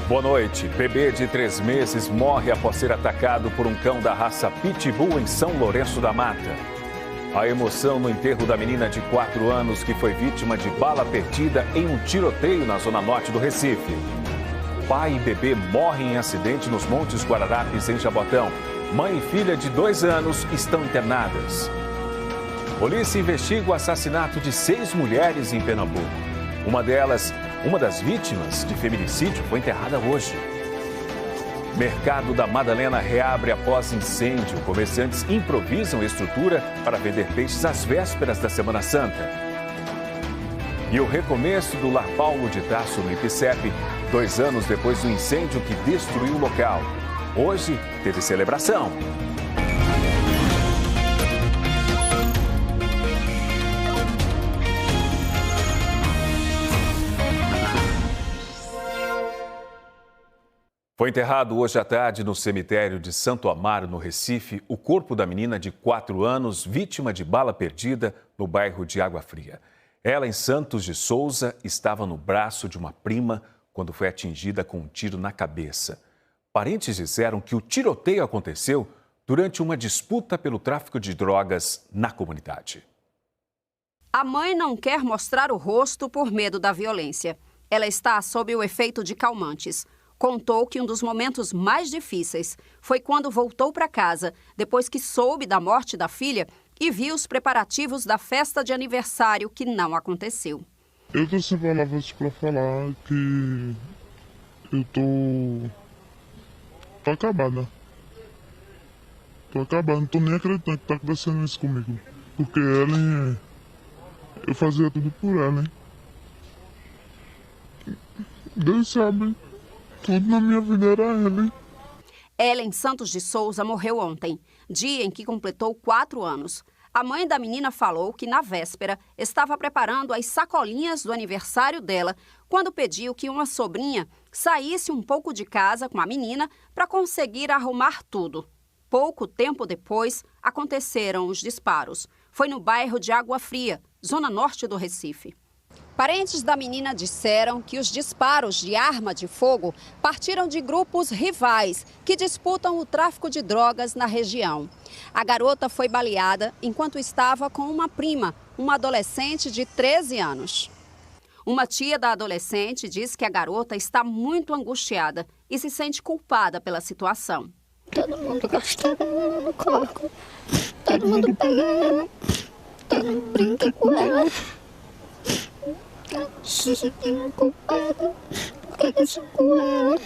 Boa noite. Bebê de 3 meses morre após ser atacado por um cão da raça Pitbull em São Lourenço da Mata. A emoção no enterro da menina de 4 anos que foi vítima de bala perdida em um tiroteio na zona norte do Recife. Pai e bebê morrem em acidente nos Montes Guararapes, em Jabotão. Mãe e filha de 2 anos estão internadas. Polícia investiga o assassinato de 6 mulheres em Pernambuco. Uma das vítimas de feminicídio foi enterrada hoje. Mercado da Madalena reabre após incêndio. Comerciantes improvisam estrutura para vender peixes às vésperas da Semana Santa. E o recomeço do Lar Paulo de Tarso no Ipicep, 2 anos depois do incêndio que destruiu o local. Hoje teve celebração. Foi enterrado hoje à tarde no cemitério de Santo Amaro, no Recife, o corpo da menina de 4 anos, vítima de bala perdida no bairro de Água Fria. Ela, em Santos de Souza, estava no braço de uma prima quando foi atingida com um tiro na cabeça. Parentes disseram que o tiroteio aconteceu durante uma disputa pelo tráfico de drogas na comunidade. A mãe não quer mostrar o rosto por medo da violência. Ela está sob o efeito de calmantes. Contou que um dos momentos mais difíceis foi quando voltou para casa, depois que soube da morte da filha e viu os preparativos da festa de aniversário que não aconteceu. Eu tô sem palavras para falar que eu tô acabada. Tô acabada, não tô nem acreditando que tá acontecendo isso comigo. Porque ela, eu fazia tudo por ela, hein? Deus sabe. Tudo na minha vida era ela. Ellen Santos de Souza morreu ontem, dia em que completou 4 anos. A mãe da menina falou que, na véspera, estava preparando as sacolinhas do aniversário dela, quando pediu que uma sobrinha saísse um pouco de casa com a menina para conseguir arrumar tudo. Pouco tempo depois, aconteceram os disparos. Foi no bairro de Água Fria, zona norte do Recife. Parentes da menina disseram que os disparos de arma de fogo partiram de grupos rivais que disputam o tráfico de drogas na região. A garota foi baleada enquanto estava com uma prima, uma adolescente de 13 anos. Uma tia da adolescente diz que a garota está muito angustiada e se sente culpada pela situação. Todo mundo gostava dela no corpo, todo mundo pega ela, todo mundo brinca com ela. Se sentindo culpada, porque eu sou com ela.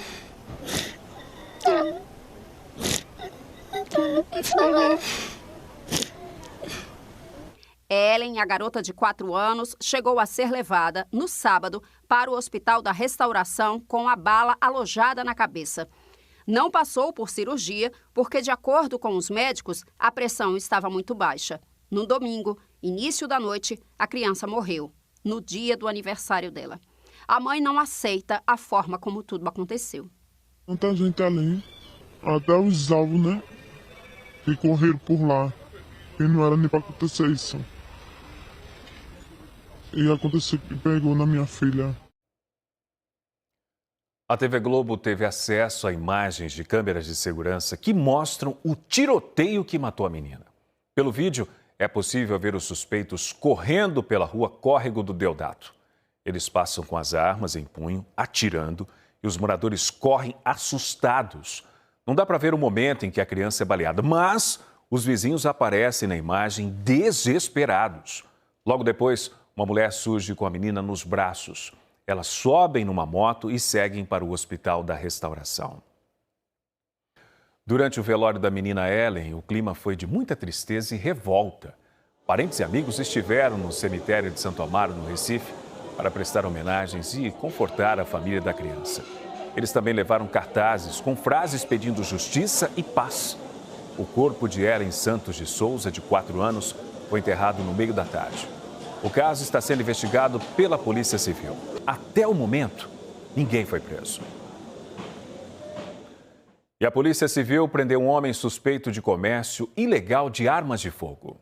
Não tenho o que falar. Ellen, a garota de 4 anos, chegou a ser levada, no sábado, para o Hospital da Restauração com a bala alojada na cabeça. Não passou por cirurgia porque, de acordo com os médicos, a pressão estava muito baixa. No domingo, início da noite, a criança morreu, no dia do aniversário dela. A mãe não aceita a forma como tudo aconteceu. Muita gente ali, até os alvos, né, que correram por lá, e não era nem para acontecer isso. E aconteceu que pegou na minha filha. A TV Globo teve acesso a imagens de câmeras de segurança que mostram o tiroteio que matou a menina. Pelo vídeo, é possível ver os suspeitos correndo pela rua Córrego do Deodato. Eles passam com as armas em punho, atirando, e os moradores correm assustados. Não dá para ver o momento em que a criança é baleada, mas os vizinhos aparecem na imagem desesperados. Logo depois, uma mulher surge com a menina nos braços. Elas sobem numa moto e seguem para o Hospital da Restauração. Durante o velório da menina Ellen, o clima foi de muita tristeza e revolta. Parentes e amigos estiveram no cemitério de Santo Amaro, no Recife, para prestar homenagens e confortar a família da criança. Eles também levaram cartazes com frases pedindo justiça e paz. O corpo de Ellen Santos de Souza, de 4 anos, foi enterrado no meio da tarde. O caso está sendo investigado pela Polícia Civil. Até o momento, ninguém foi preso. E a Polícia Civil prendeu um homem suspeito de comércio ilegal de armas de fogo.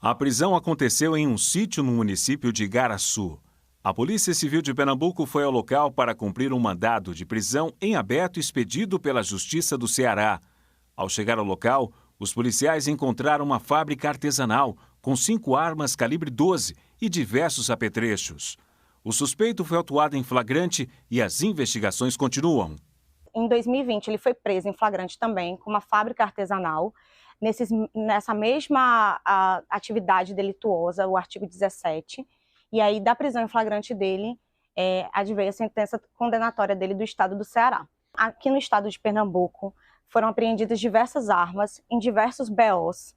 A prisão aconteceu em um sítio no município de Igaraçu. A Polícia Civil de Pernambuco foi ao local para cumprir um mandado de prisão em aberto expedido pela Justiça do Ceará. Ao chegar ao local, os policiais encontraram uma fábrica artesanal com 5 armas calibre 12 e diversos apetrechos. O suspeito foi autuado em flagrante e as investigações continuam. Em 2020, ele foi preso em flagrante também com uma fábrica artesanal. Nessa mesma atividade delituosa, o artigo 17, e aí da prisão em flagrante dele, adveio a sentença condenatória dele do estado do Ceará. Aqui no estado de Pernambuco, foram apreendidas diversas armas em diversos BOs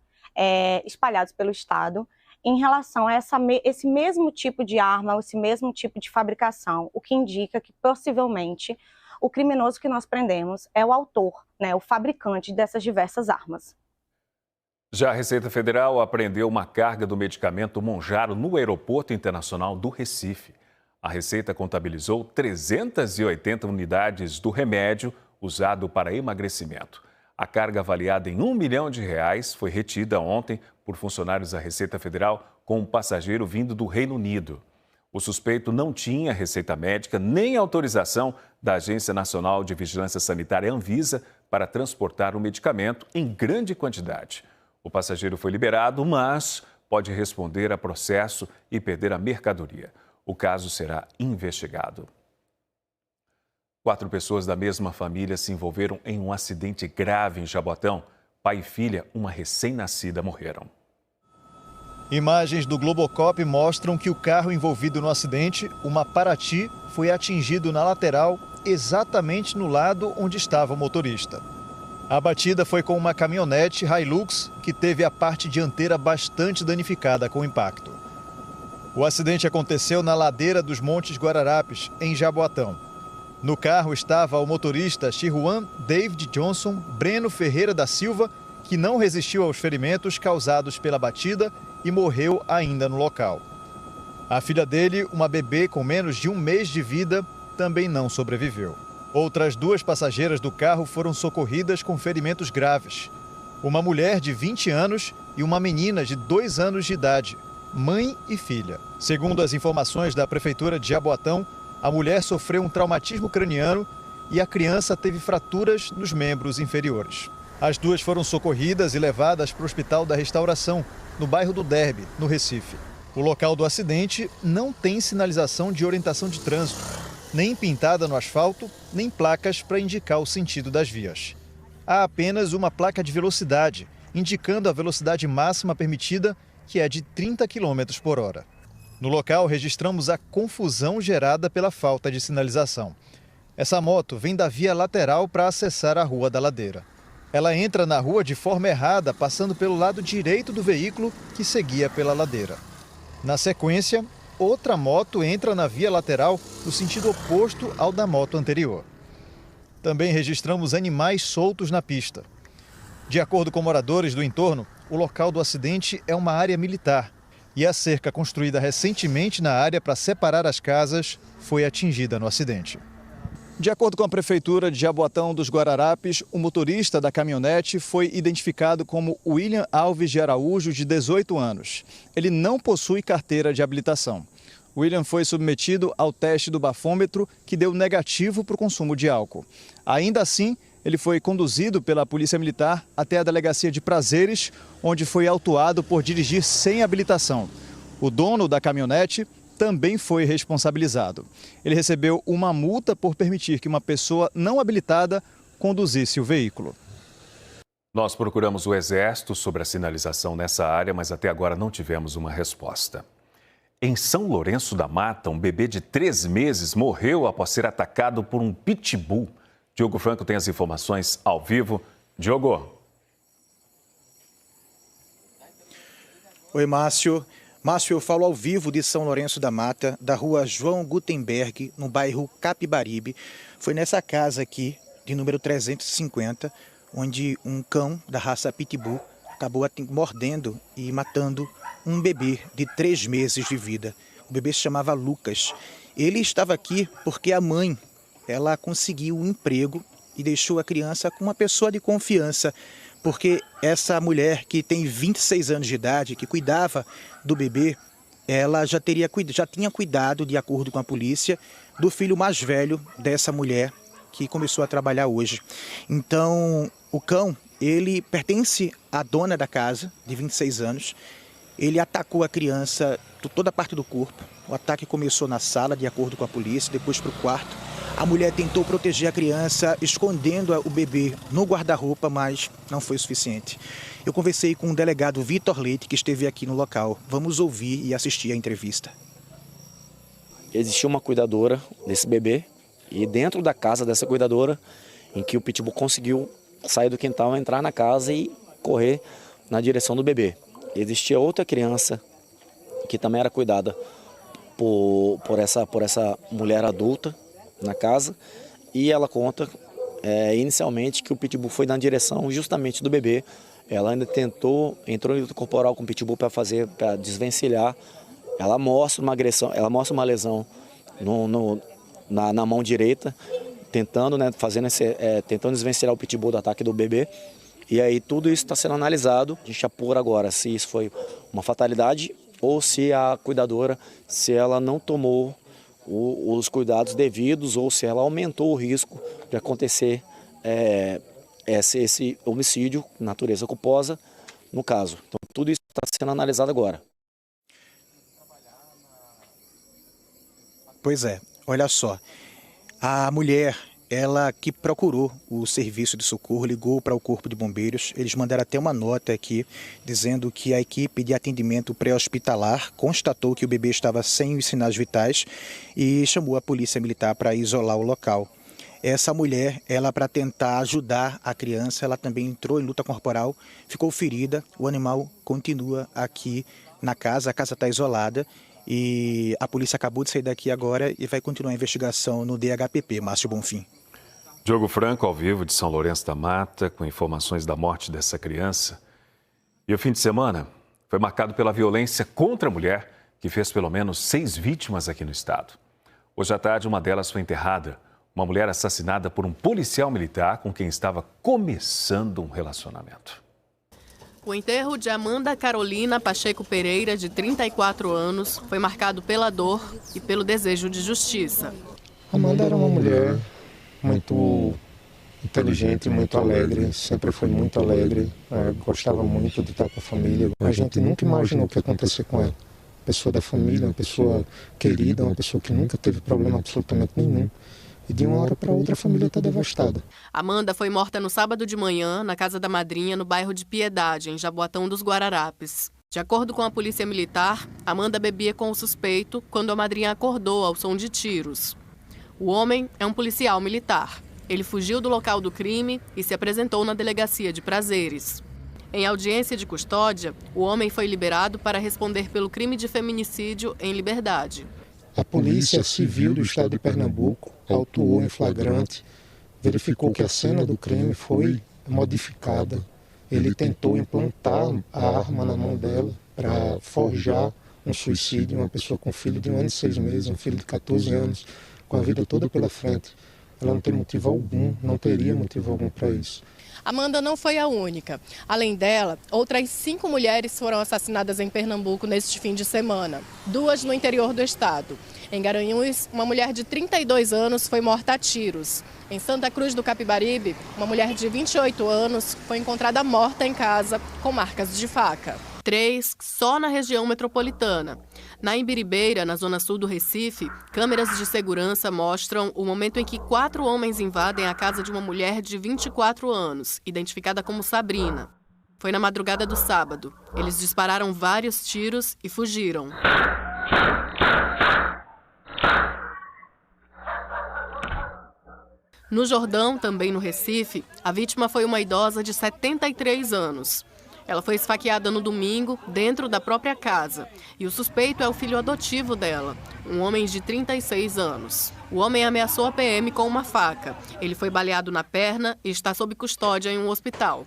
espalhados pelo estado, em relação a esse mesmo tipo de arma, esse mesmo tipo de fabricação, o que indica que possivelmente o criminoso que nós prendemos é o autor, o fabricante dessas diversas armas. Já a Receita Federal apreendeu uma carga do medicamento Monjaro no Aeroporto Internacional do Recife. A Receita contabilizou 380 unidades do remédio usado para emagrecimento. A carga avaliada em R$1 milhão foi retida ontem por funcionários da Receita Federal com um passageiro vindo do Reino Unido. O suspeito não tinha receita médica nem autorização da Agência Nacional de Vigilância Sanitária Anvisa para transportar o medicamento em grande quantidade. O passageiro foi liberado, mas pode responder a processo e perder a mercadoria. O caso será investigado. 4 pessoas da mesma família se envolveram em um acidente grave em Jaboatão. Pai e filha, uma recém-nascida, morreram. Imagens do Globocop mostram que o carro envolvido no acidente, uma Paraty, foi atingido na lateral, exatamente no lado onde estava o motorista. A batida foi com uma caminhonete Hilux que teve a parte dianteira bastante danificada com o impacto. O acidente aconteceu na ladeira dos Montes Guararapes, em Jaboatão. No carro estava o motorista Chiruan David Johnson Breno Ferreira da Silva, que não resistiu aos ferimentos causados pela batida e morreu ainda no local. A filha dele, uma bebê com menos de 1 mês de vida, também não sobreviveu. Outras 2 passageiras do carro foram socorridas com ferimentos graves. Uma mulher de 20 anos e uma menina de 2 anos de idade, mãe e filha. Segundo as informações da Prefeitura de Jaboatão, a mulher sofreu um traumatismo craniano e a criança teve fraturas nos membros inferiores. As 2 foram socorridas e levadas para o Hospital da Restauração, no bairro do Derby, no Recife. O local do acidente não tem sinalização de orientação de trânsito, nem pintada no asfalto, nem placas para indicar o sentido das vias. Há apenas uma placa de velocidade, indicando a velocidade máxima permitida, que é de 30 km por hora. No local, registramos a confusão gerada pela falta de sinalização. Essa moto vem da via lateral para acessar a Rua da Ladeira. Ela entra na rua de forma errada, passando pelo lado direito do veículo que seguia pela ladeira. Na sequência, outra moto entra na via lateral no sentido oposto ao da moto anterior. Também registramos animais soltos na pista. De acordo com moradores do entorno, o local do acidente é uma área militar e a cerca construída recentemente na área para separar as casas foi atingida no acidente. De acordo com a Prefeitura de Jaboatão dos Guararapes, o motorista da caminhonete foi identificado como William Alves de Araújo, de 18 anos. Ele não possui carteira de habilitação. William foi submetido ao teste do bafômetro, que deu negativo para o consumo de álcool. Ainda assim, ele foi conduzido pela Polícia Militar até a Delegacia de Prazeres, onde foi autuado por dirigir sem habilitação. O dono da caminhonete também foi responsabilizado. Ele recebeu uma multa por permitir que uma pessoa não habilitada conduzisse o veículo. Nós procuramos o Exército sobre a sinalização nessa área, mas até agora não tivemos uma resposta. Em São Lourenço da Mata, um bebê de 3 meses morreu após ser atacado por um pitbull. Diogo Franco tem as informações ao vivo. Diogo. Oi, Márcio. Márcio, eu falo ao vivo de São Lourenço da Mata, da rua João Gutenberg, no bairro Capibaribe. Foi nessa casa aqui, de número 350, onde um cão da raça Pitbull acabou mordendo e matando um bebê de 3 meses de vida. O bebê se chamava Lucas. Ele estava aqui porque a mãe, ela conseguiu um emprego e deixou a criança com uma pessoa de confiança, porque essa mulher que tem 26 anos de idade, que cuidava do bebê, ela já tinha cuidado, de acordo com a polícia, do filho mais velho dessa mulher que começou a trabalhar hoje. Então, o cão, ele pertence à dona da casa, de 26 anos. Ele atacou a criança de toda a parte do corpo. O ataque começou na sala, de acordo com a polícia, depois para o quarto. A mulher tentou proteger a criança, escondendo o bebê no guarda-roupa, mas não foi suficiente. Eu conversei com o delegado Vitor Leite, que esteve aqui no local. Vamos ouvir e assistir a entrevista. Existia uma cuidadora desse bebê e dentro da casa dessa cuidadora, em que o pitbull conseguiu sair do quintal, entrar na casa e correr na direção do bebê. Existia outra criança que também era cuidada por essa mulher adulta na casa, e ela conta inicialmente que o pitbull foi na direção justamente do bebê. Ela ainda entrou em luta corporal com o pitbull para desvencilhar. Ela mostra uma agressão, ela mostra uma lesão na mão direita, tentando, tentando desvencilhar o pitbull do ataque do bebê. E aí tudo isso está sendo analisado. A gente apura agora se isso foi uma fatalidade ou se a cuidadora, se ela não tomou os cuidados devidos ou se ela aumentou o risco de acontecer esse homicídio, natureza culposa, no caso. Então tudo isso está sendo analisado agora. Pois é, olha só, a mulher, ela que procurou o serviço de socorro, ligou para o Corpo de Bombeiros. Eles mandaram até uma nota aqui, dizendo que a equipe de atendimento pré-hospitalar constatou que o bebê estava sem os sinais vitais e chamou a polícia militar para isolar o local. Essa mulher, ela, para tentar ajudar a criança, ela também entrou em luta corporal, ficou ferida. O animal continua aqui na casa, a casa está isolada. E a polícia acabou de sair daqui agora e vai continuar a investigação no DHPP. Márcio Bonfim. Diogo Franco, ao vivo de São Lourenço da Mata, com informações da morte dessa criança. E o fim de semana foi marcado pela violência contra a mulher, que fez pelo menos 6 vítimas aqui no estado. Hoje à tarde, uma delas foi enterrada. Uma mulher assassinada por um policial militar com quem estava começando um relacionamento. O enterro de Amanda Carolina Pacheco Pereira, de 34 anos, foi marcado pela dor e pelo desejo de justiça. Amanda era uma mulher muito inteligente, muito alegre, sempre foi muito alegre, gostava muito de estar com a família. A gente nunca imaginou o que ia acontecer com ela. Pessoa da família, uma pessoa querida, uma pessoa que nunca teve problema absolutamente nenhum. E de uma hora para outra a família está devastada. Amanda foi morta no sábado de manhã, na casa da madrinha, no bairro de Piedade, em Jaboatão dos Guararapes. De acordo com a polícia militar, Amanda bebia com o suspeito quando a madrinha acordou ao som de tiros. O homem é um policial militar. Ele fugiu do local do crime e se apresentou na delegacia de Prazeres. Em audiência de custódia, o homem foi liberado para responder pelo crime de feminicídio em liberdade. A Polícia Civil do Estado de Pernambuco autuou em flagrante, verificou que a cena do crime foi modificada. Ele tentou implantar a arma na mão dela para forjar um suicídio, uma pessoa com um filho de 1 ano e 6 meses, um filho de 14 anos, com a vida toda pela frente. Ela não tem motivo algum, não teria motivo algum para isso. Amanda não foi a única. Além dela, outras 5 mulheres foram assassinadas em Pernambuco neste fim de semana. 2 no interior do estado. Em Garanhuns, uma mulher de 32 anos foi morta a tiros. Em Santa Cruz do Capibaribe, uma mulher de 28 anos foi encontrada morta em casa com marcas de faca. 3 só na região metropolitana. Na Imbiribeira, na zona sul do Recife, câmeras de segurança mostram o momento em que 4 homens invadem a casa de uma mulher de 24 anos, identificada como Sabrina. Foi na madrugada do sábado. Eles dispararam vários tiros e fugiram. No Jordão, também no Recife, a vítima foi uma idosa de 73 anos. Ela foi esfaqueada no domingo, dentro da própria casa. E o suspeito é o filho adotivo dela, um homem de 36 anos. O homem ameaçou a PM com uma faca. Ele foi baleado na perna e está sob custódia em um hospital.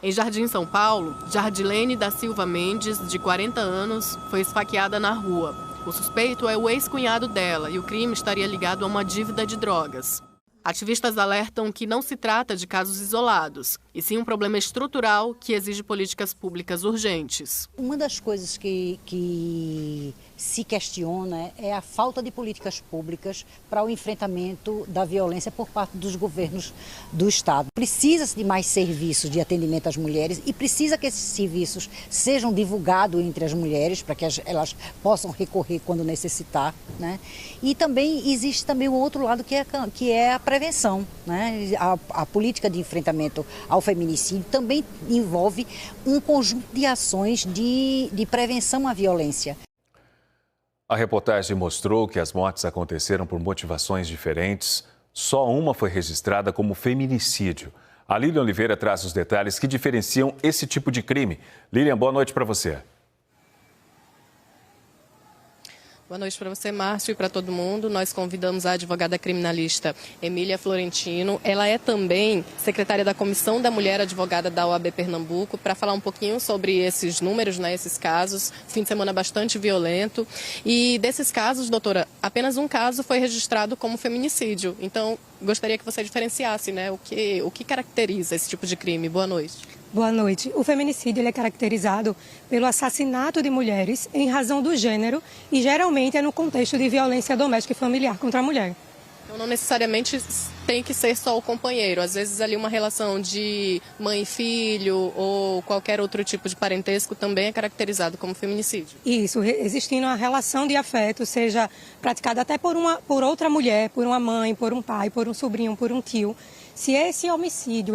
Em Jardim, São Paulo, Jardilene da Silva Mendes, de 40 anos, foi esfaqueada na rua. O suspeito é o ex-cunhado dela e o crime estaria ligado a uma dívida de drogas. Ativistas alertam que não se trata de casos isolados, e sim um problema estrutural que exige políticas públicas urgentes. Uma das coisas que se questiona é a falta de políticas públicas para o enfrentamento da violência por parte dos governos do Estado. Precisa-se de mais serviços de atendimento às mulheres e precisa que esses serviços sejam divulgados entre as mulheres para que elas possam recorrer quando necessitar, né? E também existe também um outro lado que é a prevenção, né? A política de enfrentamento ao feminicídio também envolve um conjunto de ações de prevenção à violência. A reportagem mostrou que as mortes aconteceram por motivações diferentes. Só uma foi registrada como feminicídio. A Lilian Oliveira traz os detalhes que diferenciam esse tipo de crime. Lilian, boa noite para você. Boa noite para você, Márcio, e para todo mundo. Nós convidamos a advogada criminalista Emília Florentino. Ela é também secretária da Comissão da Mulher Advogada da OAB Pernambuco, para falar um pouquinho sobre esses números, né, esses casos. Fim de semana bastante violento. E desses casos, doutora, apenas um caso foi registrado como feminicídio. Então, gostaria que você diferenciasse, né, o que caracteriza esse tipo de crime. Boa noite. Boa noite. O feminicídio ele é caracterizado pelo assassinato de mulheres em razão do gênero e geralmente é no contexto de violência doméstica e familiar contra a mulher. Então não necessariamente tem que ser só o companheiro, às vezes ali uma relação de mãe e filho ou qualquer outro tipo de parentesco também é caracterizado como feminicídio. Isso, existindo uma relação de afeto, seja praticada até por outra mulher, por uma mãe, por um pai, por um sobrinho, por um tio. Se esse homicídio,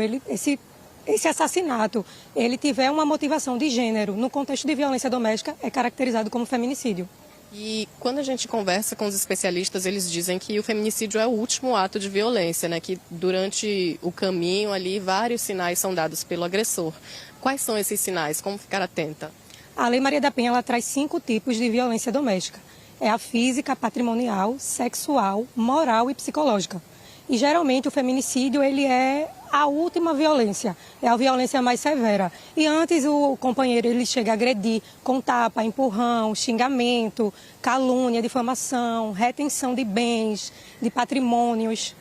esse assassinato, ele tiver uma motivação de gênero no contexto de violência doméstica, é caracterizado como feminicídio. E quando a gente conversa com os especialistas, eles dizem que o feminicídio é o último ato de violência, né? Que durante o caminho ali, vários sinais são dados pelo agressor. Quais são esses sinais? Como ficar atenta? A Lei Maria da Penha ela traz 5 tipos de violência doméstica. É a física, patrimonial, sexual, moral e psicológica. E geralmente o feminicídio ele é a última violência, é a violência mais severa. E antes o companheiro ele chega a agredir com tapa, empurrão, xingamento, calúnia, difamação, retenção de bens, de patrimônios.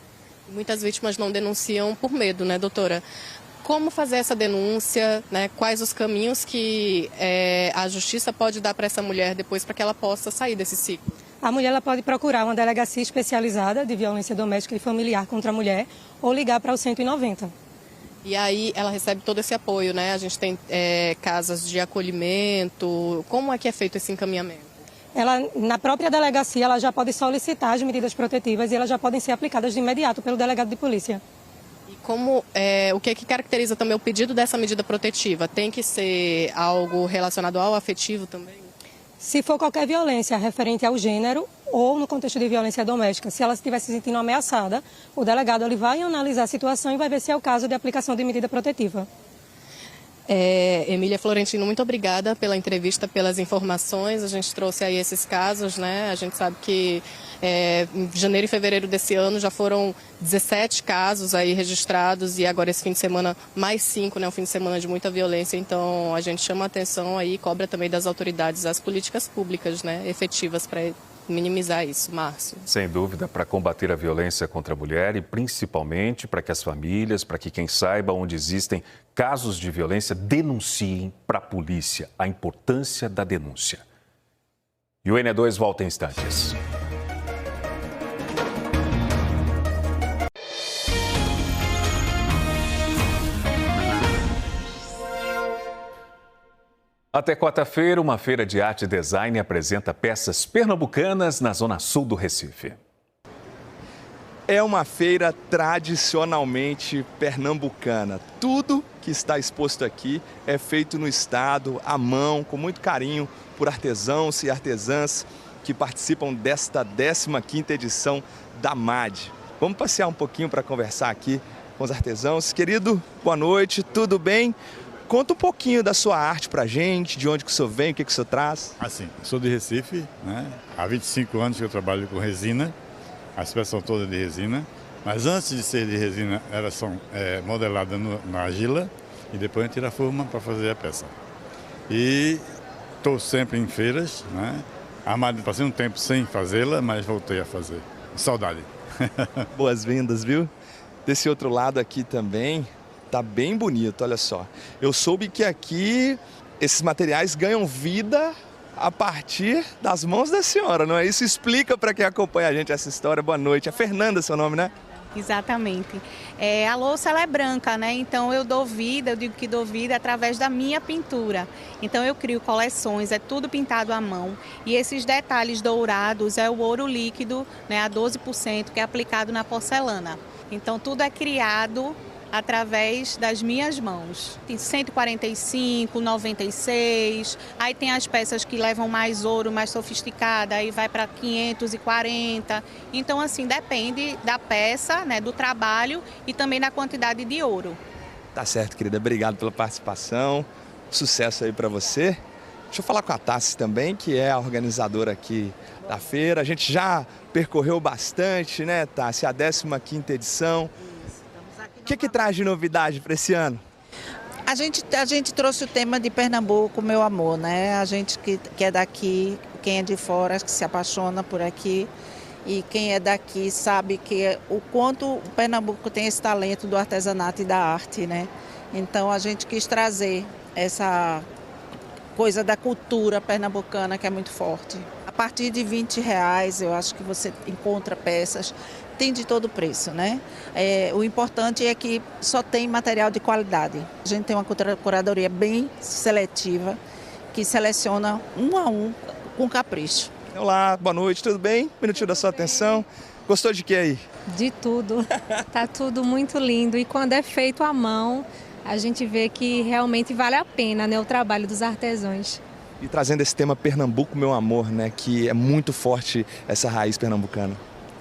Muitas vítimas não denunciam por medo, né, doutora? Como fazer essa denúncia, né? Quais os caminhos que a justiça pode dar para essa mulher depois para que ela possa sair desse ciclo? A mulher ela pode procurar uma delegacia especializada de violência doméstica e familiar contra a mulher ou ligar para o 190. E aí ela recebe todo esse apoio, né? A gente tem casas de acolhimento. Como é que é feito esse encaminhamento? Ela, na própria delegacia, ela já pode solicitar as medidas protetivas e elas já podem ser aplicadas de imediato pelo delegado de polícia. E como, o que caracteriza também o pedido dessa medida protetiva? Tem que ser algo relacionado ao afetivo também? Se for qualquer violência referente ao gênero ou no contexto de violência doméstica, se ela estiver se sentindo ameaçada, o delegado ele vai analisar a situação e vai ver se é o caso de aplicação de medida protetiva. Emília Florentino, muito obrigada pela entrevista, pelas informações. A gente trouxe aí esses casos, né? A gente sabe que em janeiro e fevereiro desse ano já foram 17 casos aí registrados e agora esse fim de semana mais 5, né? Um fim de semana de muita violência. Então a gente chama a atenção aí, cobra também das autoridades as políticas públicas, né? Efetivas para minimizar isso. Márcio. Sem dúvida, para combater a violência contra a mulher e principalmente para que as famílias, para que quem saiba onde existem casos de violência, denunciem para a polícia. A importância da denúncia. E o NE2 volta em instantes. Até quarta-feira, uma feira de arte e design apresenta peças pernambucanas na zona sul do Recife. É uma feira tradicionalmente pernambucana. Tudo que está exposto aqui é feito no estado, à mão, com muito carinho, por artesãos e artesãs que participam desta 15ª edição da MAD. Vamos passear um pouquinho para conversar aqui com os artesãos. Querido, boa noite, tudo bem? Conta um pouquinho da sua arte pra gente, de onde que o senhor vem, o que o senhor traz. Assim, sou de Recife, né? Há 25 anos que eu trabalho com resina, as peças são todas de resina, mas antes de ser de resina, elas são modeladas na argila e depois a gente tira a forma para fazer a peça. E estou sempre em feiras, né? Passei um tempo sem fazê-la, mas voltei a fazer. Saudade. Boas-vindas, viu? Desse outro lado aqui também, tá bem bonito, olha só. Eu soube que aqui esses materiais ganham vida a partir das mãos da senhora, não é isso? Explica para quem acompanha a gente essa história. Boa noite. É Fernanda seu nome, né? Exatamente. A louça ela é branca, né? Então eu digo que dou vida através da minha pintura. Então eu crio coleções, é tudo pintado à mão. E esses detalhes dourados é o ouro líquido, né, a 12%, que é aplicado na porcelana. Então tudo é criado através das minhas mãos. Tem 145, 96, aí tem as peças que levam mais ouro, mais sofisticada, aí vai para 540. Então, assim, depende da peça, né, do trabalho e também da quantidade de ouro. Tá certo, querida. Obrigado pela participação. Sucesso aí para você. Deixa eu falar com a Tassi também, que é a organizadora aqui da feira. A gente já percorreu bastante, né, Tassi? A 15ª edição. O que traz de novidade para esse ano? A gente trouxe o tema de Pernambuco, meu amor, né? A gente que é daqui, quem é de fora, que se apaixona por aqui. E quem é daqui sabe que o quanto o Pernambuco tem esse talento do artesanato e da arte, né? Então a gente quis trazer essa coisa da cultura pernambucana que é muito forte. A partir de R$20, eu acho que você encontra peças. Tem de todo preço, né? O importante é que só tem material de qualidade. A gente tem uma curadoria bem seletiva, que seleciona um a um com capricho. Olá, boa noite, tudo bem? Minutinho da sua atenção. Gostou de quê aí? De tudo. Tá tudo muito lindo. E quando é feito à mão, a gente vê que realmente vale a pena, né, o trabalho dos artesãos. E trazendo esse tema Pernambuco, meu amor, né? Que é muito forte essa raiz pernambucana.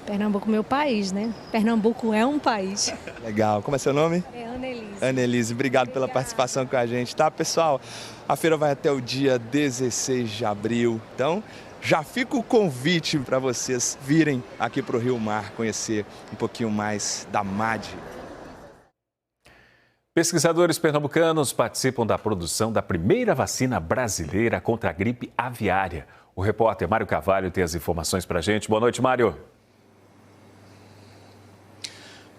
Pernambuco, meu país, né? Pernambuco é um país. Legal. Como é seu nome? É Annelise. Annelise, obrigado pela participação com a gente, tá, pessoal? A feira vai até o dia 16 de abril. Então, já fica o convite para vocês virem aqui para o Rio Mar conhecer um pouquinho mais da MAD. Pesquisadores pernambucanos participam da produção da primeira vacina brasileira contra a gripe aviária. O repórter Mário Carvalho tem as informações para a gente. Boa noite, Mário.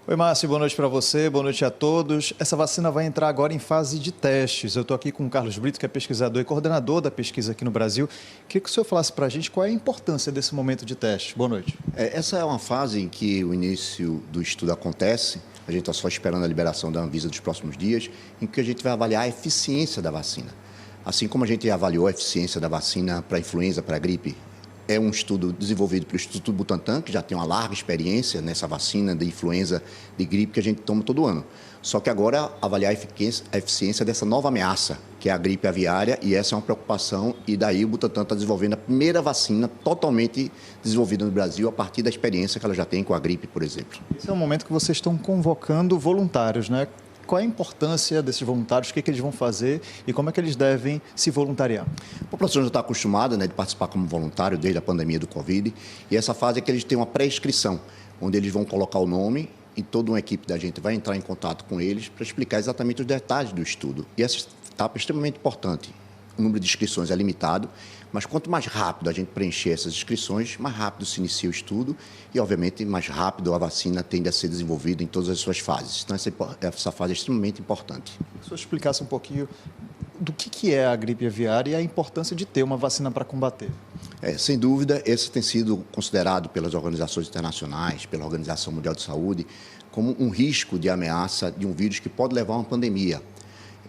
Oi, Márcio, boa noite para você, boa noite a todos. Essa vacina vai entrar agora em fase de testes. Eu estou aqui com o Carlos Brito, que é pesquisador e coordenador da pesquisa aqui no Brasil. Queria que o senhor falasse para a gente qual é a importância desse momento de teste. Boa noite. Essa é uma fase em que o início do estudo acontece. A gente está só esperando a liberação da Anvisa dos próximos dias, em que a gente vai avaliar a eficiência da vacina. Assim como a gente avaliou a eficiência da vacina para a influenza, para a gripe, é um estudo desenvolvido pelo Instituto Butantan, que já tem uma larga experiência nessa vacina de influenza, de gripe que a gente toma todo ano. Só que agora avaliar a eficiência dessa nova ameaça, que é a gripe aviária, e essa é uma preocupação, e daí o Butantan está desenvolvendo a primeira vacina totalmente desenvolvida no Brasil a partir da experiência que ela já tem com a gripe, por exemplo. Esse é um momento que vocês estão convocando voluntários, né? Qual é a importância desses voluntários, o que eles vão fazer e como é que eles devem se voluntariar? A população já está acostumada, né, de participar como voluntário desde a pandemia do Covid, e essa fase é que eles têm uma pré-inscrição, onde eles vão colocar o nome e toda uma equipe da gente vai entrar em contato com eles para explicar exatamente os detalhes do estudo. E essa etapa é extremamente importante. O número de inscrições é limitado, mas quanto mais rápido a gente preencher essas inscrições, mais rápido se inicia o estudo e, obviamente, mais rápido a vacina tende a ser desenvolvida em todas as suas fases. Então, essa fase é extremamente importante. Se o senhor explicasse um pouquinho do que é a gripe aviária e a importância de ter uma vacina para combater. Sem dúvida, esse tem sido considerado pelas organizações internacionais, pela Organização Mundial de Saúde, como um risco de ameaça de um vírus que pode levar a uma pandemia.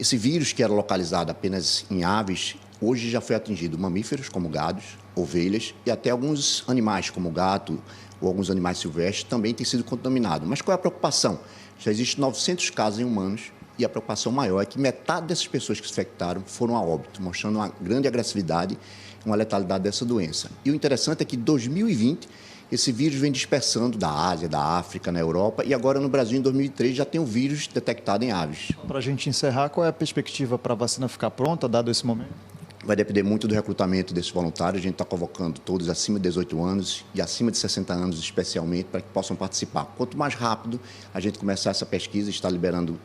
Esse vírus, que era localizado apenas em aves, hoje já foi atingido mamíferos, como gados, ovelhas, e até alguns animais, como gato ou alguns animais silvestres, também têm sido contaminados. Mas qual é a preocupação? Já existem 900 casos em humanos, e a preocupação maior é que metade dessas pessoas que se infectaram foram a óbito, mostrando uma grande agressividade e uma letalidade dessa doença. E o interessante é que em 2020, esse vírus vem dispersando da Ásia, da África, na Europa, e agora no Brasil, em 2003, já tem um vírus detectado em aves. Para a gente encerrar, qual é a perspectiva para a vacina ficar pronta, dado esse momento? Vai depender muito do recrutamento desses voluntários. A gente está convocando todos acima de 18 anos e acima de 60 anos, especialmente, para que possam participar. Quanto mais rápido a gente começar essa pesquisa, está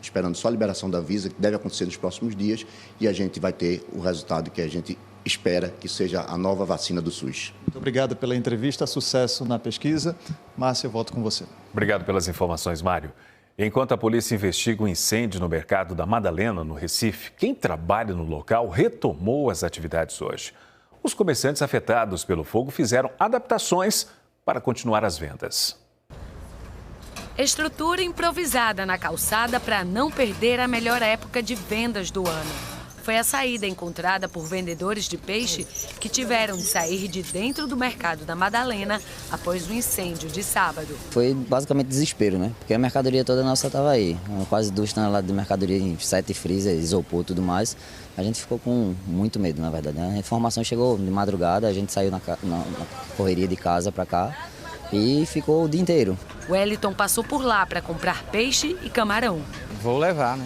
esperando só a liberação da Anvisa, que deve acontecer nos próximos dias, e a gente vai ter o resultado que a gente espera que seja a nova vacina do SUS. Muito obrigado pela entrevista, sucesso na pesquisa. Márcio, eu volto com você. Obrigado pelas informações, Mário. Enquanto a polícia investiga um incêndio no mercado da Madalena, no Recife, quem trabalha no local retomou as atividades hoje. Os comerciantes afetados pelo fogo fizeram adaptações para continuar as vendas. Estrutura improvisada na calçada para não perder a melhor época de vendas do ano. Foi a saída encontrada por vendedores de peixe que tiveram de sair de dentro do mercado da Madalena após o incêndio de sábado. Foi basicamente desespero, né? Porque a mercadoria toda nossa estava aí. Quase 2 toneladas de mercadoria em 7 freezer, isopor e tudo mais. A gente ficou com muito medo, na verdade, né? A informação chegou de madrugada, a gente saiu na correria de casa para cá e ficou o dia inteiro. O Wellington passou por lá para comprar peixe e camarão. Vou levar, né?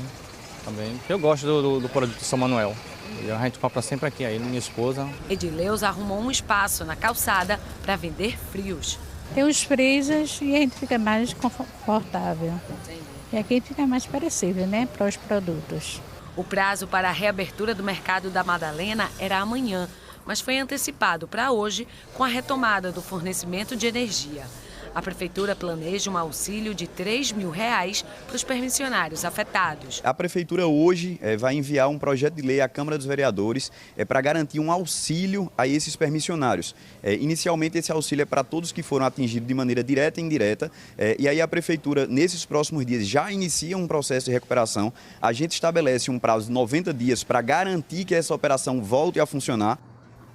Também. Eu gosto do produto de São Manuel. E a gente compra sempre aqui, aí minha esposa. Edileus arrumou um espaço na calçada para vender frios. Tem os freezers e a gente fica mais confortável. E aqui fica mais perecível, né, para os produtos. O prazo para a reabertura do mercado da Madalena era amanhã, mas foi antecipado para hoje com a retomada do fornecimento de energia. A Prefeitura planeja um auxílio de R$3.000 para os permissionários afetados. A Prefeitura hoje vai enviar um projeto de lei à Câmara dos Vereadores para garantir um auxílio a esses permissionários. Inicialmente, esse auxílio é para todos que foram atingidos de maneira direta e indireta. E aí a Prefeitura, nesses próximos dias, já inicia um processo de recuperação. A gente estabelece um prazo de 90 dias para garantir que essa operação volte a funcionar.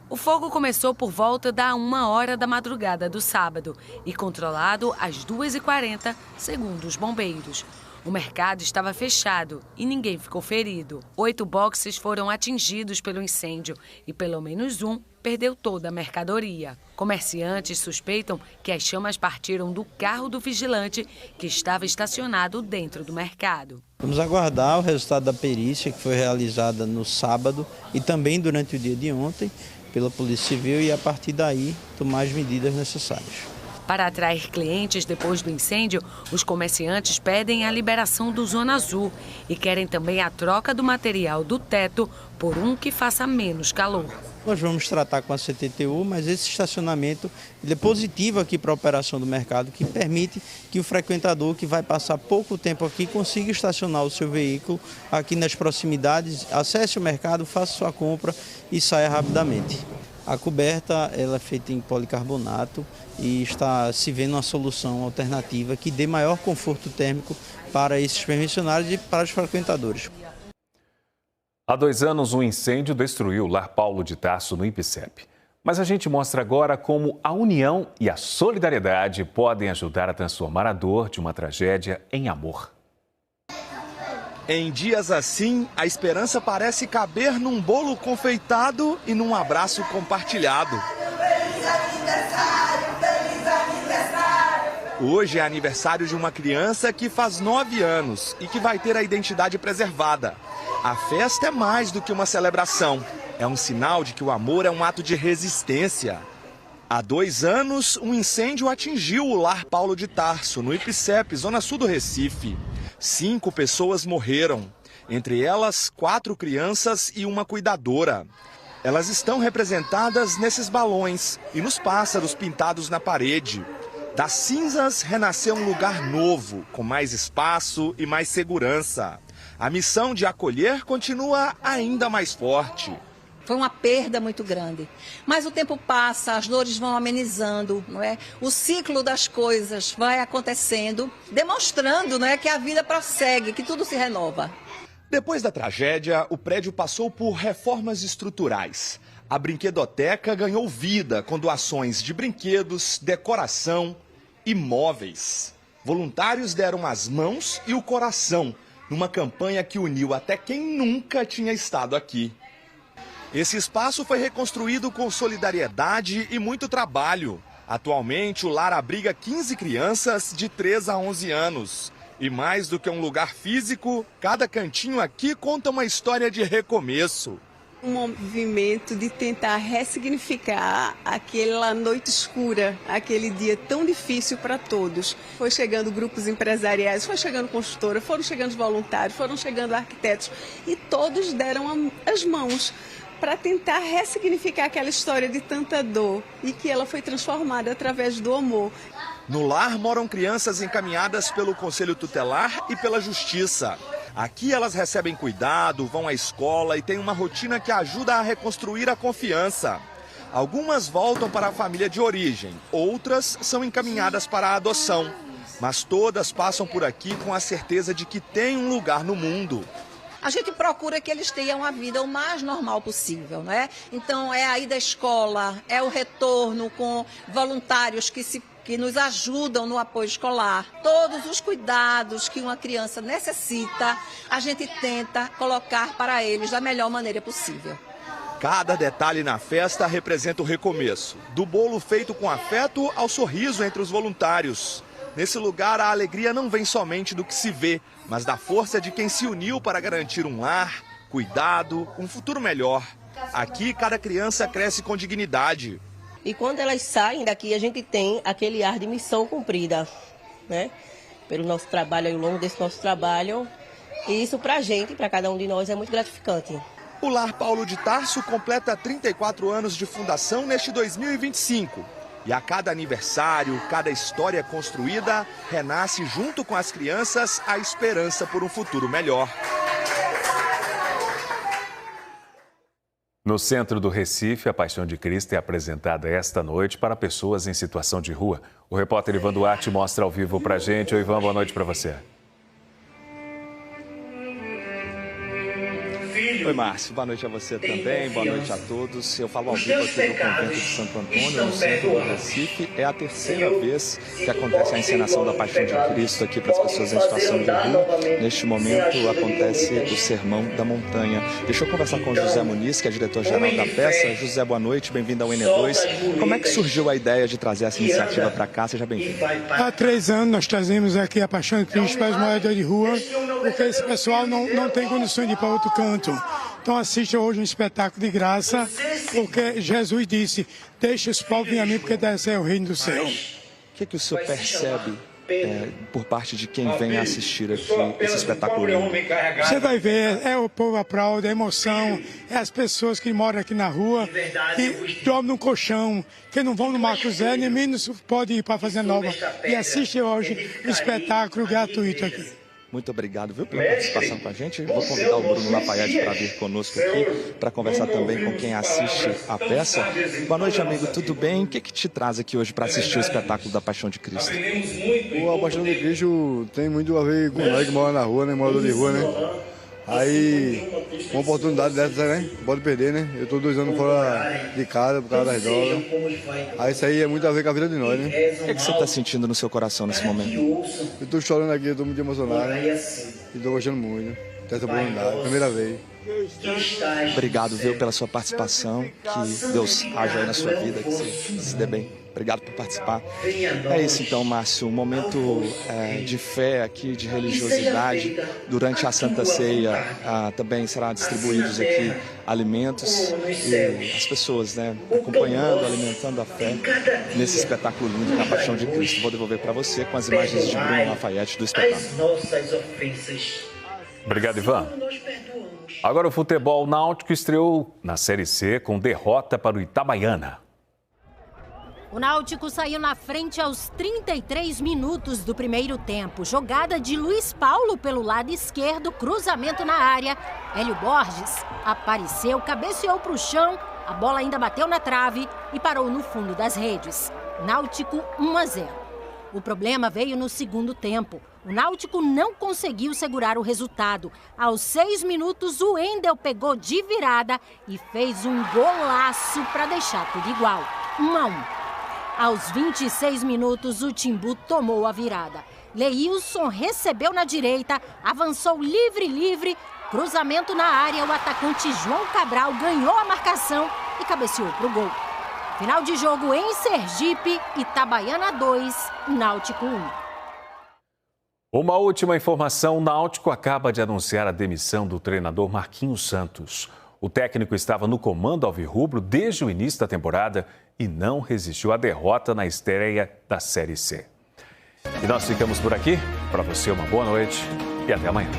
O fogo começou por volta da 1h da madrugada do sábado e controlado às 2h40, segundo os bombeiros. O mercado estava fechado e ninguém ficou ferido. 8 boxes foram atingidos pelo incêndio e pelo menos um perdeu toda a mercadoria. Comerciantes suspeitam que as chamas partiram do carro do vigilante que estava estacionado dentro do mercado. Vamos aguardar o resultado da perícia que foi realizada no sábado e também durante o dia de ontem pela Polícia Civil e a partir daí tomar as medidas necessárias. Para atrair clientes depois do incêndio, os comerciantes pedem a liberação do Zona Azul e querem também a troca do material do teto por um que faça menos calor. Nós vamos tratar com a CTTU, mas esse estacionamento ele é positivo aqui para a operação do mercado, que permite que o frequentador que vai passar pouco tempo aqui consiga estacionar o seu veículo aqui nas proximidades, acesse o mercado, faça sua compra e saia rapidamente. A coberta ela é feita em policarbonato e está se vendo uma solução alternativa que dê maior conforto térmico para esses permissionários e para os frequentadores. Há 2 anos, um incêndio destruiu o Lar Paulo de Tarso, no IPCEP. Mas a gente mostra agora como a união e a solidariedade podem ajudar a transformar a dor de uma tragédia em amor. Em dias assim, a esperança parece caber num bolo confeitado e num abraço compartilhado. Feliz aniversário, feliz aniversário! Hoje é aniversário de uma criança que faz 9 anos e que vai ter a identidade preservada. A festa é mais do que uma celebração. É um sinal de que o amor é um ato de resistência. Há 2 anos, um incêndio atingiu o Lar Paulo de Tarso, no IPCEP, zona sul do Recife. 5 pessoas morreram, entre elas 4 crianças e uma cuidadora. Elas estão representadas nesses balões e nos pássaros pintados na parede. Das cinzas renasceu um lugar novo, com mais espaço e mais segurança. A missão de acolher continua ainda mais forte. Foi uma perda muito grande. Mas o tempo passa, as dores vão amenizando, não é? O ciclo das coisas vai acontecendo, demonstrando, não é, que a vida prossegue, que tudo se renova. Depois da tragédia, o prédio passou por reformas estruturais. A brinquedoteca ganhou vida com doações de brinquedos, decoração e móveis. Voluntários deram as mãos e o coração numa campanha que uniu até quem nunca tinha estado aqui. Esse espaço foi reconstruído com solidariedade e muito trabalho. Atualmente, o lar abriga 15 crianças de 3 a 11 anos. E mais do que um lugar físico, cada cantinho aqui conta uma história de recomeço. Um movimento de tentar ressignificar aquela noite escura, aquele dia tão difícil para todos. Foi chegando grupos empresariais, foi chegando construtora, foram chegando voluntários, foram chegando arquitetos e todos deram as mãos para tentar ressignificar aquela história de tanta dor e que ela foi transformada através do amor. No lar moram crianças encaminhadas pelo Conselho Tutelar e pela Justiça. Aqui elas recebem cuidado, vão à escola e têm uma rotina que ajuda a reconstruir a confiança. Algumas voltam para a família de origem, outras são encaminhadas para a adoção. Mas todas passam por aqui com a certeza de que têm um lugar no mundo. A gente procura que eles tenham a vida o mais normal possível, não é? Então é a ida à escola, é o retorno com voluntários que nos ajudam no apoio escolar. Todos os cuidados que uma criança necessita, a gente tenta colocar para eles da melhor maneira possível. Cada detalhe na festa representa o recomeço. Do bolo feito com afeto ao sorriso entre os voluntários. Nesse lugar, a alegria não vem somente do que se vê, mas da força de quem se uniu para garantir um lar, cuidado, um futuro melhor. Aqui, cada criança cresce com dignidade. E quando elas saem daqui, a gente tem aquele ar de missão cumprida, né? Pelo nosso trabalho, ao longo desse nosso trabalho. E isso pra gente, para cada um de nós, é muito gratificante. O Lar Paulo de Tarso completa 34 anos de fundação neste 2025. E a cada aniversário, cada história construída, renasce junto com as crianças a esperança por um futuro melhor. No centro do Recife, a Paixão de Cristo é apresentada esta noite para pessoas em situação de rua. O repórter Ivan Duarte mostra ao vivo pra gente. Oi, Ivan, boa noite para você. Oi, Márcio. Boa noite a você também. Boa noite a todos. Eu falo ao vivo aqui do convento de Santo Antônio, no centro do Recife. É a terceira vez que acontece a encenação da Paixão de Cristo aqui para as pessoas em situação de rua. Neste momento acontece o Sermão da Montanha. Deixa eu conversar com o José Muniz, que é diretor-geral da peça. José, boa noite. Bem-vindo ao N2. Como é que surgiu a ideia de trazer essa iniciativa para cá? Seja bem-vindo. Há 3 anos nós trazemos aqui a Paixão de Cristo para os moradores de rua, porque esse pessoal não tem condições de ir para outro canto. Então assista hoje um espetáculo de graça, porque Jesus disse, deixa os pobres vir a mim, porque desse é o reino do céu. O que o senhor percebe por parte de quem vem assistir aqui esse espetáculo lindo? Você vai ver, é o povo aplaude, é emoção, é as pessoas que moram aqui na rua, que dormem no colchão, que não vão no Marco Zé, nem menos pode ir para a Fazenda Nova. E assiste hoje um espetáculo gratuito aqui. Muito obrigado, viu, pela participação com a gente. Vou convidar o Bruno Lafayette para vir conosco aqui, para conversar também com quem assiste a peça. Boa noite, amigo, tudo bem? O que te traz aqui hoje para assistir o espetáculo da Paixão de Cristo? A Paixão de Cristo tem muito a ver com nós que mora na rua, né? Morador de rua, né? Aí, uma oportunidade dessa, né? Pode perder, né? Eu estou 2 anos fora de casa por causa das drogas. Aí isso aí é muito a ver com a vida de nós, né? O que você está sentindo no seu coração nesse momento? Eu estou chorando aqui, eu estou muito emocionado, né? E estou gostando muito dessa oportunidade, primeira vez. Obrigado, viu, pela sua participação. Que Deus haja aí na sua vida, que você se dê bem. Obrigado por participar. É isso então, Márcio, um momento de fé aqui, de religiosidade. Durante a Santa Ceia também serão distribuídos aqui alimentos e as pessoas, né, acompanhando, alimentando a fé nesse espetáculo lindo, na Paixão de Cristo. Vou devolver para você com as imagens de Bruno Lafayette do espetáculo. Obrigado, Ivan. Agora o futebol náutico estreou na Série C com derrota para o Itabaiana. O Náutico saiu na frente aos 33 minutos do primeiro tempo. Jogada de Luiz Paulo pelo lado esquerdo, cruzamento na área. Hélio Borges apareceu, cabeceou para o chão, a bola ainda bateu na trave e parou no fundo das redes. Náutico 1-0. O problema veio no segundo tempo. O Náutico não conseguiu segurar o resultado. Aos 6 minutos, o Wendel pegou de virada e fez um golaço para deixar tudo igual. 1-1. Aos 26 minutos, o Timbu tomou a virada. Leilson recebeu na direita, avançou livre, cruzamento na área, o atacante João Cabral ganhou a marcação e cabeceou para o gol. Final de jogo em Sergipe, Itabaiana 2, Náutico 1. Uma última informação, o Náutico acaba de anunciar a demissão do treinador Marquinhos Santos. O técnico estava no comando alvirrubro desde o início da temporada e não resistiu à derrota na estreia da Série C. E nós ficamos por aqui. Para você, uma boa noite e até amanhã.